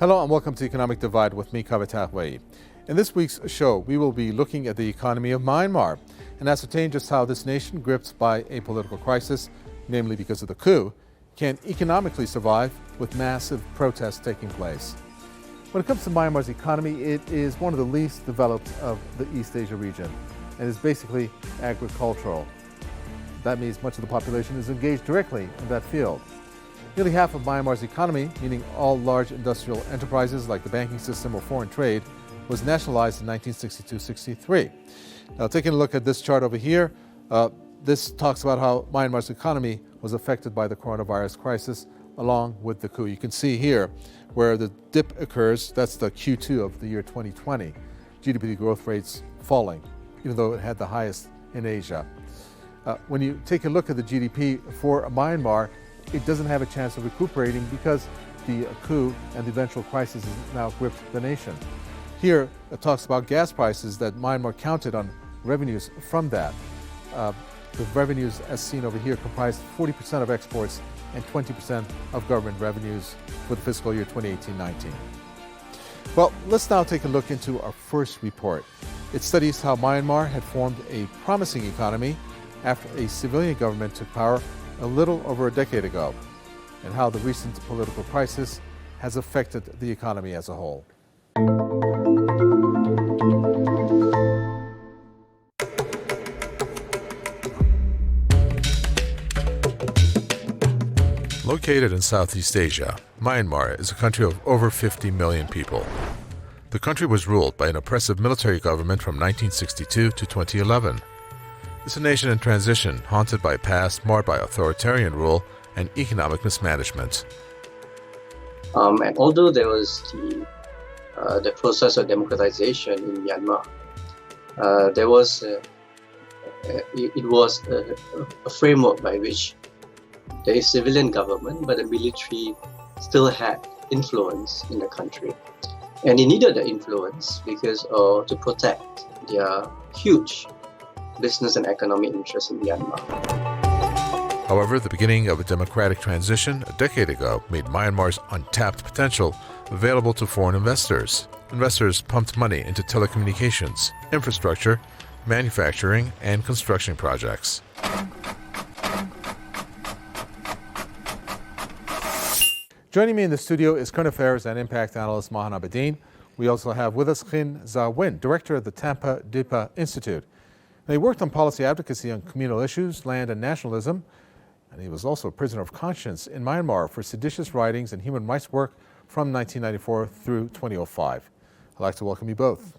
Hello and welcome to Economic Divide with me, Kavita Wei. In this week's show, we will be looking at the economy of Myanmar and ascertain just how this nation, gripped by a political crisis, namely because of the coup, can economically survive with massive protests taking place. When it comes to Myanmar's economy, it is one of the least developed of the East Asia region and is basically agricultural. That means much of the population is engaged directly in that field. Nearly half of Myanmar's economy, meaning all large industrial enterprises like the banking system or foreign trade, was nationalized in 1962-63. Now, taking a look at this chart over here, this talks about how Myanmar's economy was affected by the coronavirus crisis along with the coup. You can see here where the dip occurs, that's the Q2 of the year 2020. GDP growth rates falling, even though it had the highest in Asia. When you take a look at the GDP for Myanmar, it doesn't have a chance of recuperating because the coup and the eventual crisis has now gripped the nation. Here, it talks about gas prices that Myanmar counted on revenues from that. The revenues, as seen over here, comprised 40% of exports and 20% of government revenues for the fiscal year 2018-19. Well, let's now take a look into our first report. It studies how Myanmar had formed a promising economy after a civilian government took power a little over a decade ago, and how the recent political crisis has affected the economy as a whole. Located in Southeast Asia, Myanmar is a country of over 50 million people. The country was ruled by an oppressive military government from 1962 to 2011. It's a nation in transition, haunted by a past marred by authoritarian rule and economic mismanagement. And although there was the process of democratization in Myanmar, it was a framework by which there is civilian government, but the military still had influence in the country. And they needed the influence because to protect their huge business and economic interests in Myanmar. However, the beginning of a democratic transition a decade ago made Myanmar's untapped potential available to foreign investors. Investors pumped money into telecommunications, infrastructure, manufacturing, and construction projects. Joining me in the studio is current affairs and impact analyst Mahan Abedin. We also have with us Khin Zawin, director of the Tampa Dipa Institute. He worked on policy advocacy on communal issues, land and nationalism, and he was also a prisoner of conscience in Myanmar for seditious writings and human rights work from 1994 through 2005. I'd like to welcome you both.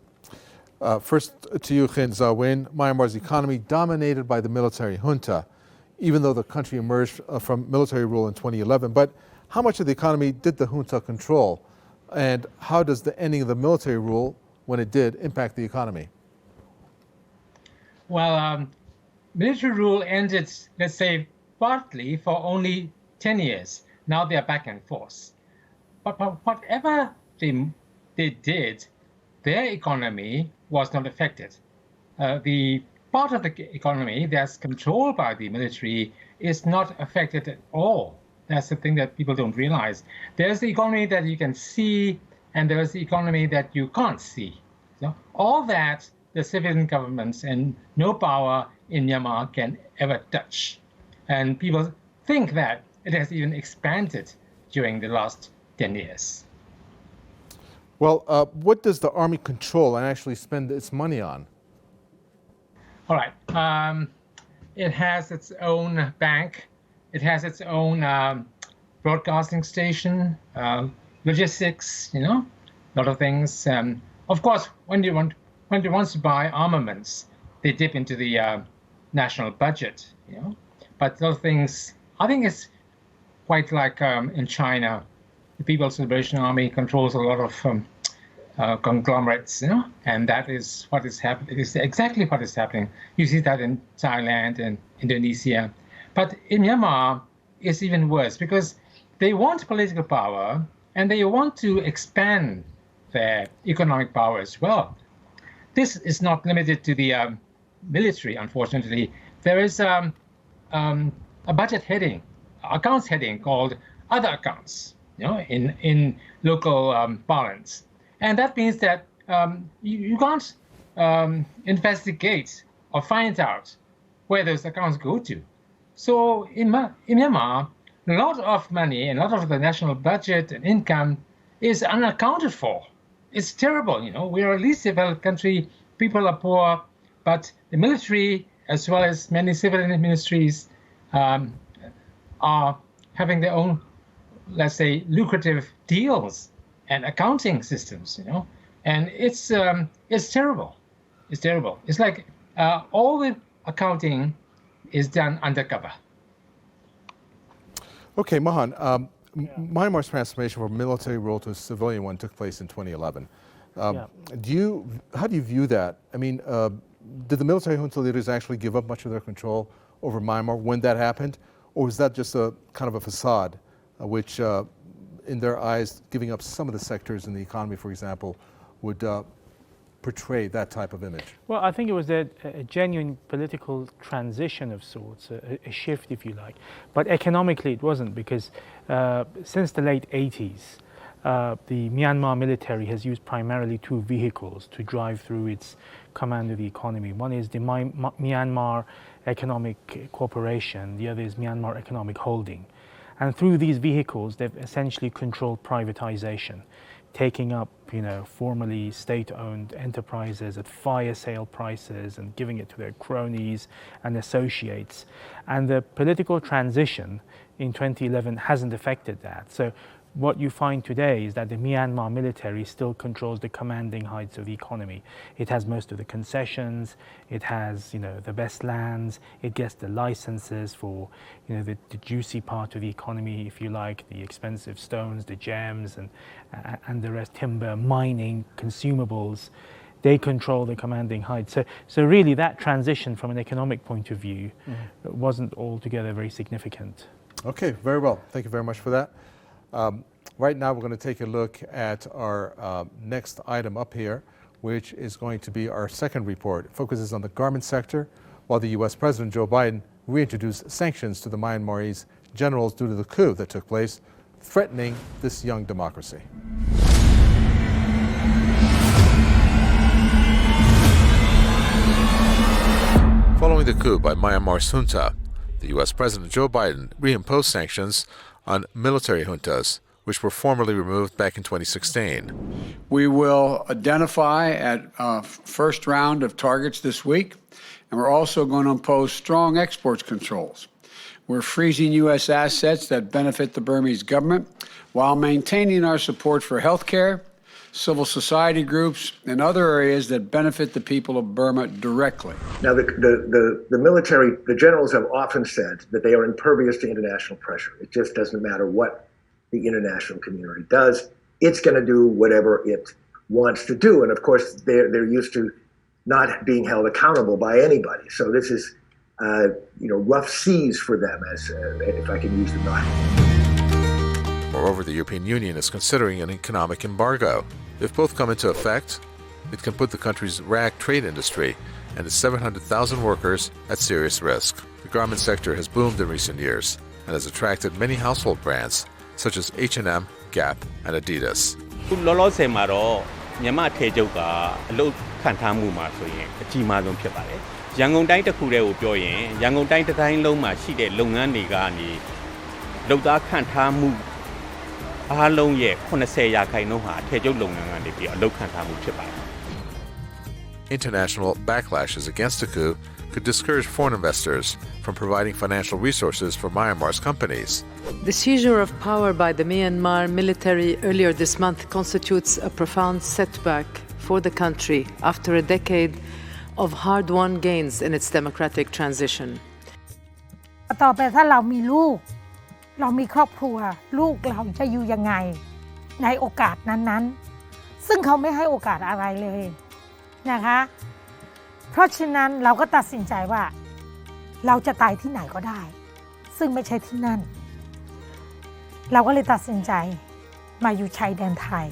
First to you, Khin Zawin. Myanmar's economy dominated by the military junta, even though the country emerged from military rule in 2011. But how much of the economy did the junta control? And how does the ending of the military rule, when it did, impact the economy? Well, military rule ended, let's say, partly for only 10 years. Now they are back and forth. But whatever they did, their economy was not affected. The part of the economy that's controlled by the military is not affected at all. That's the thing that people don't realize. There's the economy that you can see, and there's the economy that you can't see. So all that the civilian governments and no power in Myanmar can ever touch. And people think that it has even expanded during the last 10 years. Well, what does the army control and actually spend its money on? All right. It has its own bank. It has its own broadcasting station, logistics, a lot of things. Of course, when they want to buy armaments, they dip into the national budget, But those things, I think it's quite like in China. The People's Liberation Army controls a lot of conglomerates, and that is what is happening. It is exactly what is happening. You see that in Thailand and Indonesia. But in Myanmar, it's even worse because they want political power and they want to expand their economic power as well. This is not limited to the military, unfortunately. There is a budget heading, accounts heading called Other Accounts. in local parlance. And that means that you can't investigate or find out where those accounts go to. So in Myanmar, a lot of money and a lot of the national budget and income is unaccounted for. It's terrible, We are a least developed country, people are poor, but the military, as well as many civilian ministries, are having their own, let's say, lucrative deals and accounting systems, And it's terrible. It's terrible. It's like all the accounting is done undercover. Okay, Mahan, Myanmar's transformation from military rule to a civilian one took place in 2011. How do you view that? I mean, did the military junta leaders actually give up much of their control over Myanmar when that happened? Or was that just a kind of a facade, which in their eyes, giving up some of the sectors in the economy, for example, would portray that type of image? Well, I think it was a genuine political transition of sorts, a shift, if you like. But economically, it wasn't, because since the late 80s, the Myanmar military has used primarily two vehicles to drive through its command of the economy. One is the Myanmar Economic Corporation, the other is Myanmar Economic Holding. And through these vehicles, they've essentially controlled privatization, taking up, formerly state-owned enterprises at fire sale prices and giving it to their cronies and associates. And the political transition in 2011 hasn't affected that. So what you find today is that the Myanmar military still controls the commanding heights of the economy. It has most of the concessions, it has, the best lands, it gets the licenses for, the juicy part of the economy, if you like, the expensive stones, the gems, and the rest, timber, mining, consumables. They control the commanding heights. So really that transition from an economic point of view wasn't altogether very significant. Okay, very well. Thank you very much for that. Right now, we're going to take a look at our next item up here, which is going to be our second report. It focuses on the garment sector, while the U.S. President Joe Biden reintroduced sanctions to the Myanmarese generals due to the coup that took place, threatening this young democracy. Following the coup by Myanmar's junta, the U.S. President Joe Biden reimposed sanctions on military juntas, which were formally removed back in 2016. We will identify at first round of targets this week, and we're also going to impose strong exports controls. We're freezing U.S. assets that benefit the Burmese government while maintaining our support for health care, civil society groups, and other areas that benefit the people of Burma directly. Now, the military, the generals have often said that they are impervious to international pressure. It just doesn't matter what the international community does. It's going to do whatever it wants to do. And of course, they're used to not being held accountable by anybody. So this is, rough seas for them, as if I can use the knife. Moreover, the European Union is considering an economic embargo. If both come into effect, it can put the country's rag trade industry and its 700,000 workers at serious risk. The garment sector has boomed in recent years and has attracted many household brands such as H&M, Gap, and Adidas. လောလောဆယ်မှာတော့မြန်မာထေချုပ်ကအလုပ်ခံထားမှုမှာဆိုရင်အကြီးမားဆုံးဖြစ်ပါတယ်။ရန်ကုန်တိုင်းတစ်ခုတည်းကိုပြောရင်ရန်ကုန်တိုင်းတစ်တိုင်းလုံးမှာရှိတဲ့လုပ်ငန်းတွေကနေလုပ်သားခန့်ထားမှုအားလုံးရဲ့80%ဟာထေချုပ်လုပ်ငန်းကနေပြီးအလုပ်ခန့်ထားမှုဖြစ်ပါတယ်။ International backlashes against the coup could discourage foreign investors from providing financial resources for Myanmar's companies. The seizure of power by the Myanmar military earlier this month constitutes a profound setback for the country after a decade of hard-won gains in its democratic transition. ต่อไปถ้าเรามีลูกเรามีครอบครัวลูกเราจะอยู่ยังไงในโอกาสนั้นๆซึ่งเขาไม่ให้โอกาสอะไรเลยนะคะเพราะฉะนั้นเราก็ตัดสินใจว่าเราจะตายที่ไหนก็ได้ซึ่งไม่ใช่ที่นั่นเราก็เลยตัดสินใจมาอยู่ชายแดนไทย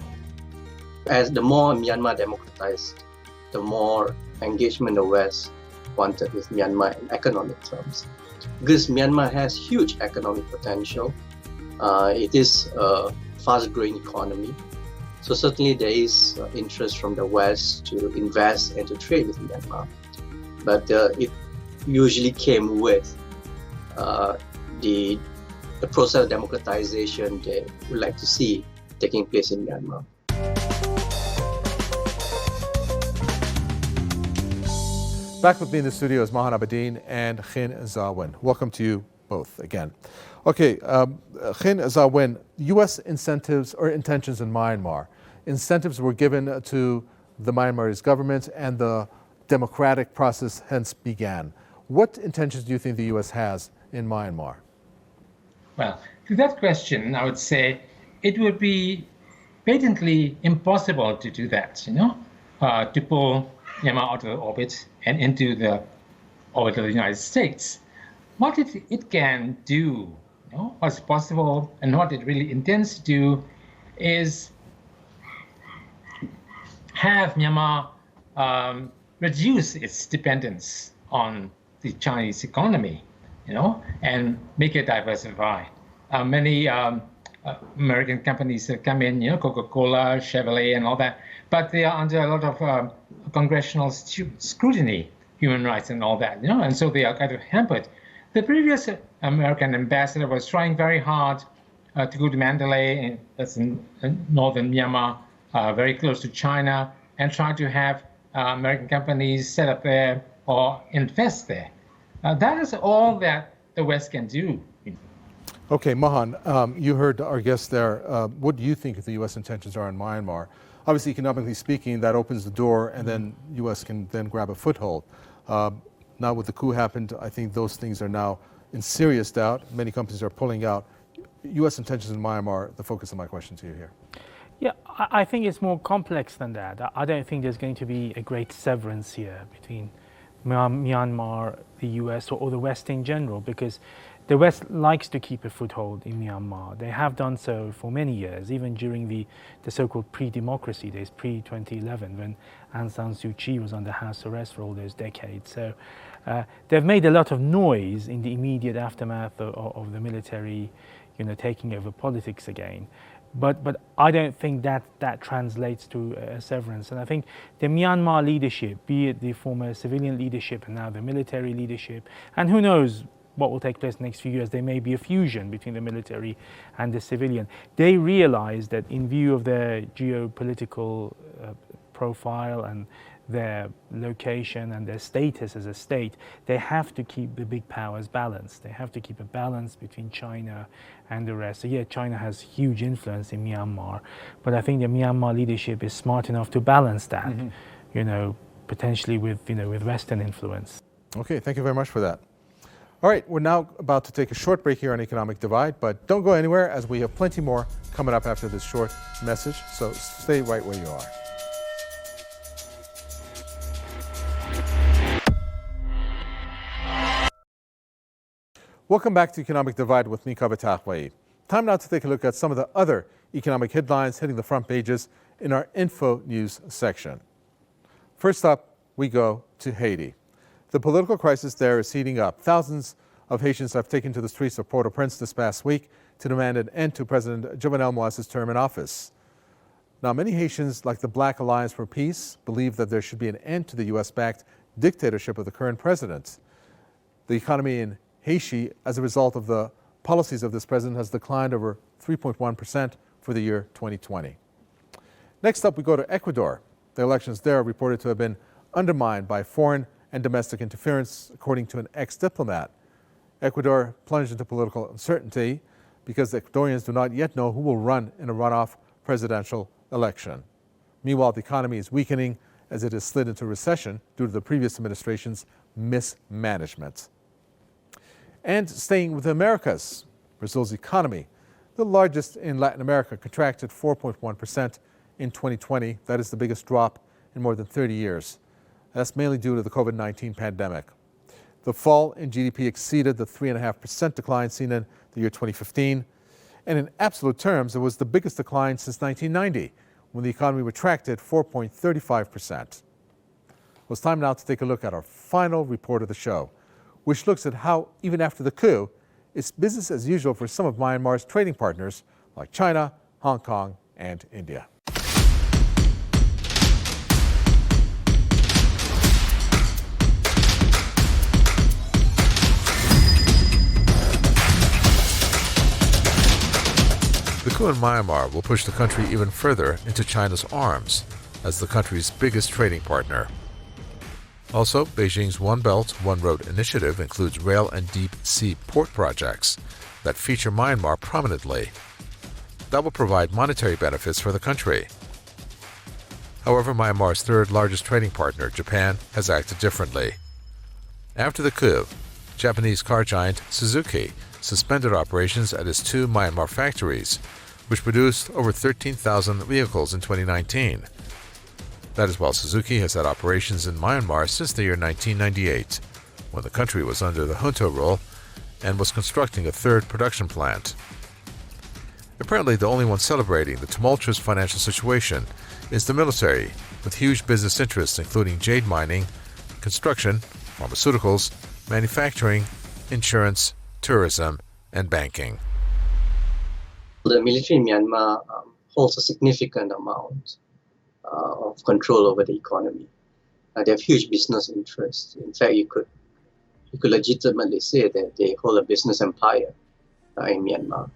As the more Myanmar democratized, the more engagement the West wanted with Myanmar in economic terms. Because Myanmar has huge economic potential. It is a fast-growing economy. So certainly there is interest from the West to invest and to trade with Myanmar. But it usually came with the process of democratization they would like to see taking place in Myanmar. Back with me in the studio is Mahan Abedin and Khin Zawin. Welcome to you both again. Okay, Khin Zawin, U.S. incentives or intentions in Myanmar. Incentives were given to the Myanmarese government and the democratic process hence began. What intentions do you think the U.S. has in Myanmar? Well, to that question, I would say it would be patently impossible to do that, to pull Myanmar out of orbit and into the orbit of the United States. What it can do, what's possible and what it really intends to do is have Myanmar reduce its dependence on the Chinese economy, and make it diversify. Many American companies have come in, Coca-Cola, Chevrolet, and all that, but they are under a lot of congressional scrutiny, human rights and all that, and so they are kind of hampered. The previous American ambassador was trying very hard to go to Mandalay, that's in northern Myanmar, very close to China, and try to have American companies set up there or invest there. That is all that the West can do. Okay, Mahan, you heard our guest there. What do you think the U.S. intentions are in Myanmar? Obviously, economically speaking, that opens the door, and then U.S. can then grab a foothold. Now with the coup happened, I think those things are now in serious doubt. Many companies are pulling out. U.S. intentions in Myanmar, the focus of my question to you here. Yeah, I think it's more complex than that. I don't think there's going to be a great severance here between Myanmar, the US, or the West in general, because the West likes to keep a foothold in Myanmar. They have done so for many years, even during the so-called pre-democracy days, pre-2011, when Aung San Suu Kyi was under house arrest for all those decades. So they've made a lot of noise in the immediate aftermath of the military, taking over politics again. But I don't think that translates to a severance. And I think the Myanmar leadership, be it the former civilian leadership and now the military leadership, and who knows what will take place in the next few years, there may be a fusion between the military and the civilian. They realize that in view of their geopolitical profile and their location and their status as a state, they have to keep the big powers balanced. They have to keep a balance between China and the rest. So yeah, China has huge influence in Myanmar, but I think the Myanmar leadership is smart enough to balance that, potentially with Western influence. Okay, thank you very much for that. All right, we're now about to take a short break here on Economic Divide, but don't go anywhere as we have plenty more coming up after this short message, so stay right where you are. Welcome back to Economic Divide with me, Kaveh. Time now to take a look at some of the other economic headlines hitting the front pages in our Info News section. First up, we go to Haiti. The political crisis there is heating up. Thousands of Haitians have taken to the streets of Port-au-Prince this past week to demand an end to President Jovenel Moise's term in office. Now, many Haitians, like the Black Alliance for Peace, believe that there should be an end to the U.S.-backed dictatorship of the current president. The economy in Haiti, as a result of the policies of this president, has declined over 3.1% for the year 2020. Next up, we go to Ecuador. The elections there are reported to have been undermined by foreign and domestic interference, according to an ex-diplomat. Ecuador plunged into political uncertainty because the Ecuadorians do not yet know who will run in a runoff presidential election. Meanwhile, the economy is weakening as it has slid into recession due to the previous administration's mismanagement. And staying with the Americas, Brazil's economy, the largest in Latin America, contracted 4.1% in 2020. That is the biggest drop in more than 30 years. That's mainly due to the COVID-19 pandemic. The fall in GDP exceeded the 3.5% decline seen in the year 2015. And in absolute terms, it was the biggest decline since 1990, when the economy retracted 4.35%. Well, it's time now to take a look at our final report of the show, which looks at how, even after the coup, it's business as usual for some of Myanmar's trading partners like China, Hong Kong, and India. The coup in Myanmar will push the country even further into China's arms as the country's biggest trading partner. Also, Beijing's One Belt, One Road initiative includes rail and deep-sea port projects that feature Myanmar prominently. That will provide monetary benefits for the country. However, Myanmar's third largest trading partner, Japan, has acted differently. After the coup, Japanese car giant Suzuki suspended operations at its 2 Myanmar factories, which produced over 13,000 vehicles in 2019. That is while Suzuki has had operations in Myanmar since the year 1998, when the country was under the junta rule and was constructing a third production plant. Apparently, the only one celebrating the tumultuous financial situation is the military, with huge business interests including jade mining, construction, pharmaceuticals, manufacturing, insurance, tourism, and banking. The military in Myanmar holds a significant amount of control over the economy. They have huge business interests. In fact, you could legitimately say that they hold a business empire in Myanmar.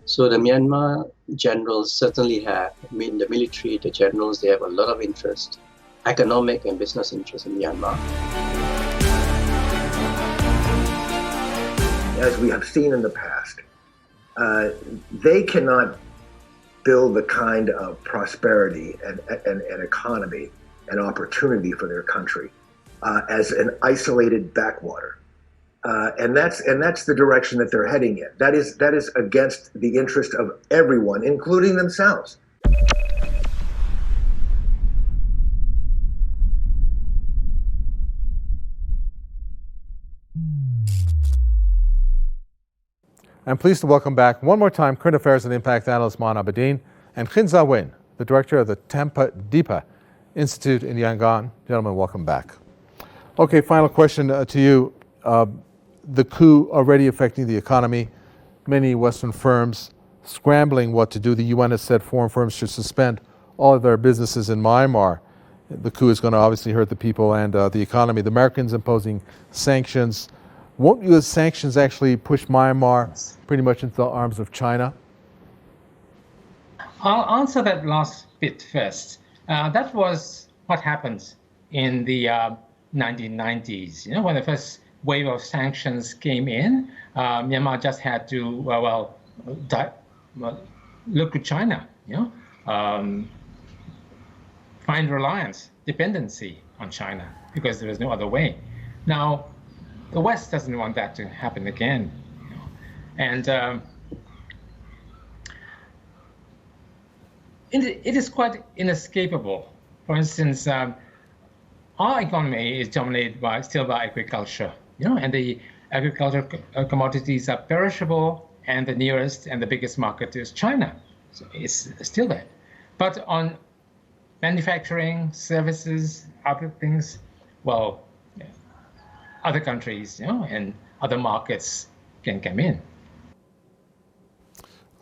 So the Myanmar generals certainly have, the military, the generals, they have a lot of interest, economic and business interest in Myanmar. As we have seen in the past, they cannot build the kind of prosperity and economy and opportunity for their country as an isolated backwater. And that's the direction that they're heading in. That is against the interest of everyone, including themselves. I'm pleased to welcome back one more time current affairs and impact analyst Mon Abedin and Khin Za Nguyen, the director of the Tampa Deepa Institute in Yangon. Gentlemen, welcome back. Okay, final question to you. The coup already affecting the economy, many Western firms scrambling what to do. The UN has said foreign firms should suspend all of their businesses in Myanmar. The coup is going to obviously hurt the people and the economy. The Americans imposing sanctions. Won't U.S. sanctions actually push Myanmar pretty much into the arms of China? I'll answer that last bit first. That was what happened in the 1990s. You know, when the first wave of sanctions came in, Myanmar just had to look to China. You know, find reliance, dependency on China because there was no other way. Now, the West doesn't want that to happen again, you know? And it is quite inescapable. For instance, our economy is dominated still by agriculture, you know, and the agricultural commodities are perishable, and the nearest and the biggest market is China. So it's still there. But on manufacturing, services, other things, well, other countries, you know, and other markets can come in.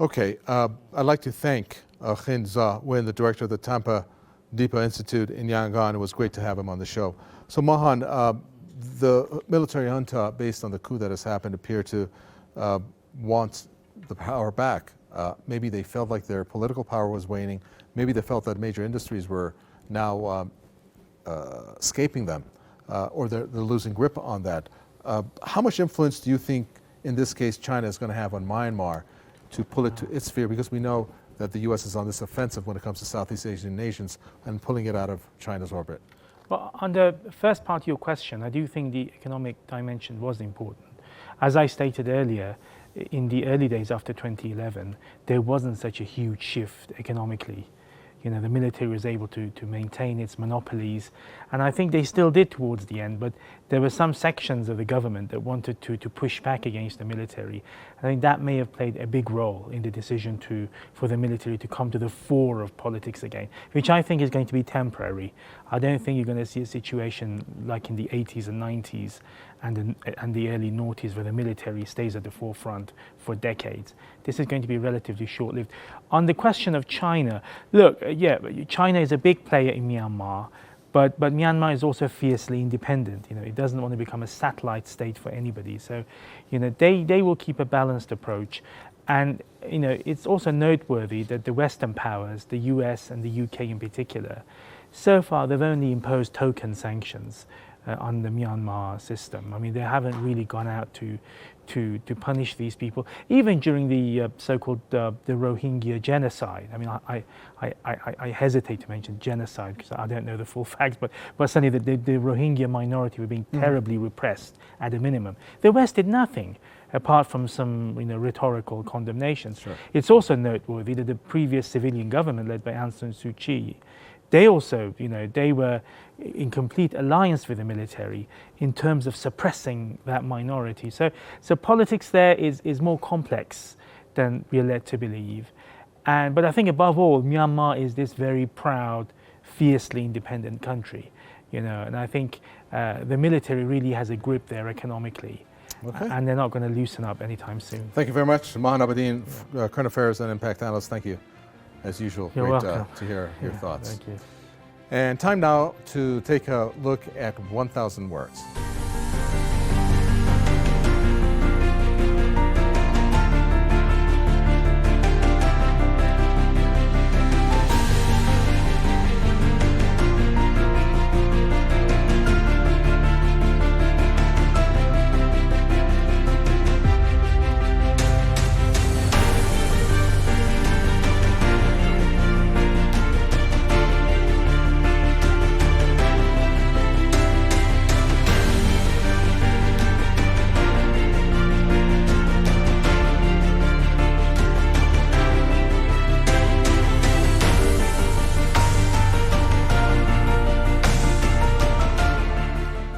Okay, I'd like to thank Khin Za Nguyen, the director of the Tampa Deepa Institute in Yangon. It was great to have him on the show. So Mohan, the military junta, based on the coup that has happened, appear to want the power back. Maybe they felt like their political power was waning. Maybe they felt that major industries were now escaping them. Or they're losing grip on that. How much influence do you think, in this case, China is going to have on Myanmar to pull it to its sphere? Because we know that the U.S. is on this offensive when it comes to Southeast Asian nations and pulling it out of China's orbit. Well, on the first part of your question, I do think the economic dimension was important. As I stated earlier, in the early days after 2011, there wasn't such a huge shift economically. You know, the military was able to maintain its monopolies, and I think they still did towards the end, but there were some sections of the government that wanted to push back against the military. I think that may have played a big role in the decision for the military to come to the fore of politics again, which I think is going to be temporary. I don't think you're going to see a situation like in the 80s and 90s and the early noughties, where the military stays at the forefront for decades. This is going to be relatively short-lived. On the question of China, look, China is a big player in Myanmar, but Myanmar is also fiercely independent. It doesn't want to become a satellite state for anybody. So, they will keep a balanced approach. And, it's also noteworthy that the Western powers, the US and the UK in particular, so far they've only imposed token sanctions on the Myanmar system. I mean, they haven't really gone out to punish these people, even during the so-called the Rohingya genocide. I mean, I hesitate to mention genocide because I don't know the full facts, but certainly the Rohingya minority were being terribly repressed at a minimum. The West did nothing apart from some rhetorical condemnations. Sure. It's also noteworthy that the previous civilian government led by Aung San Suu Kyi, they also, they were in complete alliance with the military in terms of suppressing that minority. So politics there is more complex than we are led to believe. But I think above all, Myanmar is this very proud, fiercely independent country, and I think the military really has a grip there economically. Okay. And they're not going to loosen up anytime soon. Thank you very much. Mahan Abedin, Current Affairs and Impact Analyst. Thank you. As usual, You're great welcome. To hear your thoughts. Thank you. And time now to take a look at 1,000 words.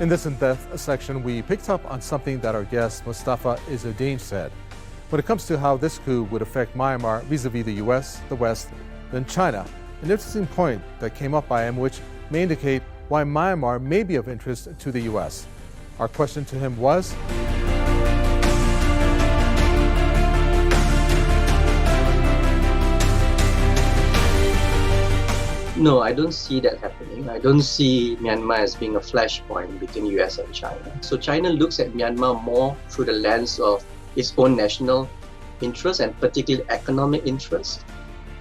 In this in-depth section, we picked up on something that our guest Mustafa Izzuddin said when it comes to how this coup would affect Myanmar vis-a-vis the US, the West, then China. An interesting point that came up by him, which may indicate why Myanmar may be of interest to the US. Our question to him was, No, I don't see that happening. I don't see Myanmar as being a flashpoint between US and China. So China looks at Myanmar more through the lens of its own national interest and particularly economic interest,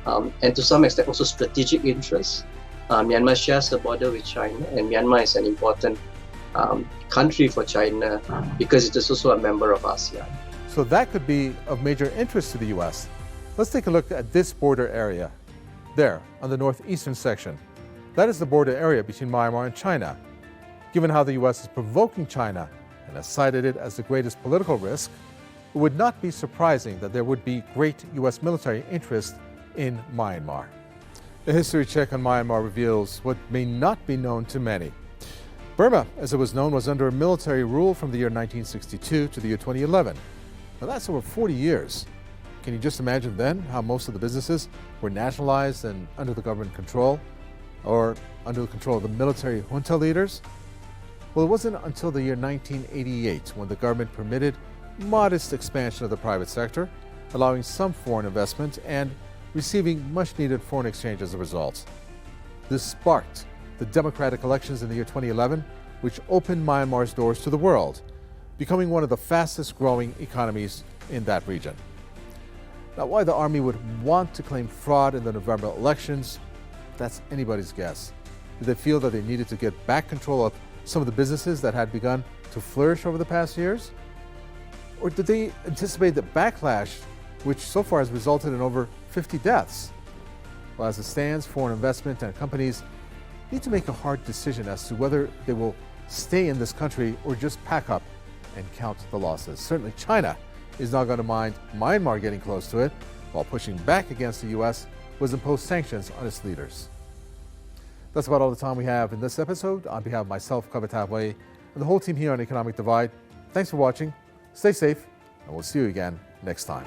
and to some extent also strategic interest. Myanmar shares the border with China, and Myanmar is an important country for China because it is also a member of ASEAN. so that could be of major interest to the US. Let's take a look at this border area. There, on the northeastern section. That is the border area between Myanmar and China. Given how the US is provoking China and has cited it as the greatest political risk, it would not be surprising that there would be great US military interest in Myanmar. A history check on Myanmar reveals what may not be known to many. Burma, as it was known, was under military rule from the year 1962 to the year 2011. Now that's over 40 years. Can you just imagine then how most of the businesses were nationalized and under the government control, or under the control of the military junta leaders? Well, it wasn't until the year 1988 when the government permitted modest expansion of the private sector, allowing some foreign investment and receiving much needed foreign exchange as a result. This sparked the democratic elections in the year 2011, which opened Myanmar's doors to the world, becoming one of the fastest growing economies in that region. Now, why the army would want to claim fraud in the November elections, that's anybody's guess. Did they feel that they needed to get back control of some of the businesses that had begun to flourish over the past years? Or did they anticipate the backlash, which so far has resulted in over 50 deaths? Well, as it stands, foreign investment and companies need to make a hard decision as to whether they will stay in this country or just pack up and count the losses. Certainly China is not going to mind Myanmar getting close to it, while pushing back against the US was impose sanctions on its leaders. That's about all the time we have in this episode. On behalf of myself, Kavita Wei, and the whole team here on Economic Divide, thanks for watching, stay safe, and we'll see you again next time.